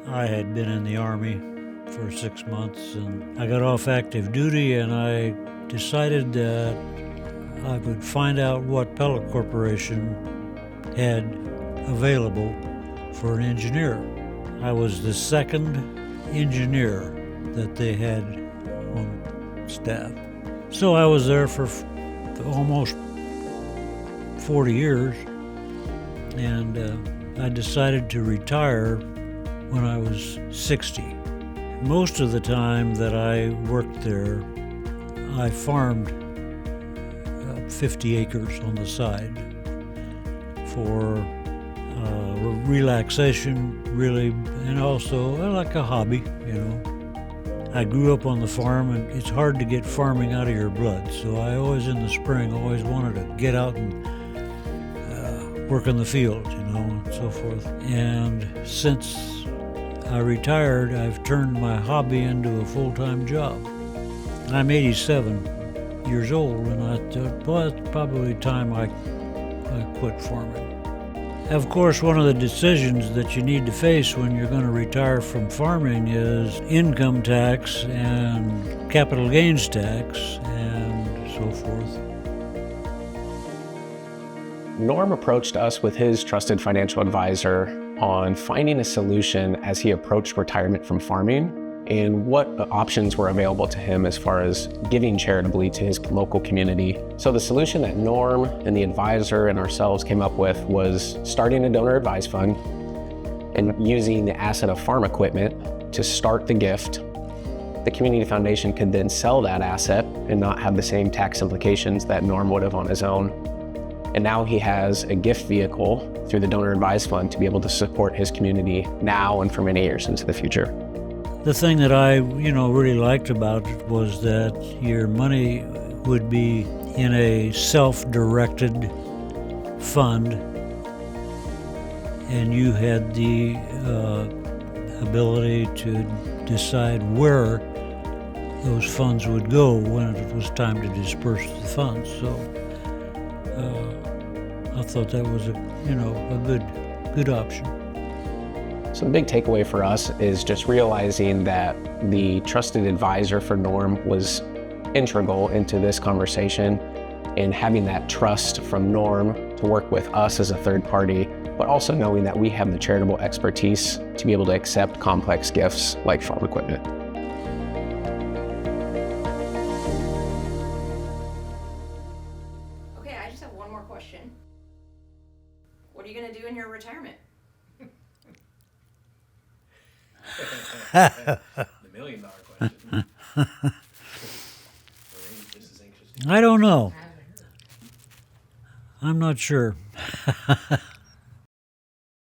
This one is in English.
I had been in the Army for 6 months, and I got off active duty, and I decided that I would find out what Pellet Corporation had available for an engineer. I was the second engineer that they had on staff. So I was there for almost 40 years, and I decided to retire when I was 60. Most of the time that I worked there, I farmed 50 acres on the side for relaxation, really, and also like a hobby, you know. I grew up on the farm, and it's hard to get farming out of your blood, so I always in the spring always wanted to get out and work in the field, you know, and so forth. And since I retired, I've turned my hobby into a full-time job. I'm 87 years old, and I thought, well, it's probably time I quit farming. Of course, one of the decisions that you need to face when you're going to retire from farming is income tax and capital gains tax and so forth. Norm approached us with his trusted financial advisor on finding a solution as he approached retirement from farming and what options were available to him as far as giving charitably to his local community. So the solution that Norm and the advisor and ourselves came up with was starting a donor advised fund and using the asset of farm equipment to start the gift. The community foundation could then sell that asset and not have the same tax implications that Norm would have on his own. And now he has a gift vehicle through the donor advised fund to be able to support his community now and for many years into the future. The thing that I, really liked about it was that your money would be in a self-directed fund, and you had the ability to decide where those funds would go when it was time to disperse the funds. So I thought that was a good option. So the big takeaway for us is just realizing that the trusted advisor for Norm was integral into this conversation, and having that trust from Norm to work with us as a third party, but also knowing that we have the charitable expertise to be able to accept complex gifts like farm equipment. Okay, I just have one more question. What are you going to do in your retirement? The $1 million question. Just as anxious to I don't know. I'm not sure.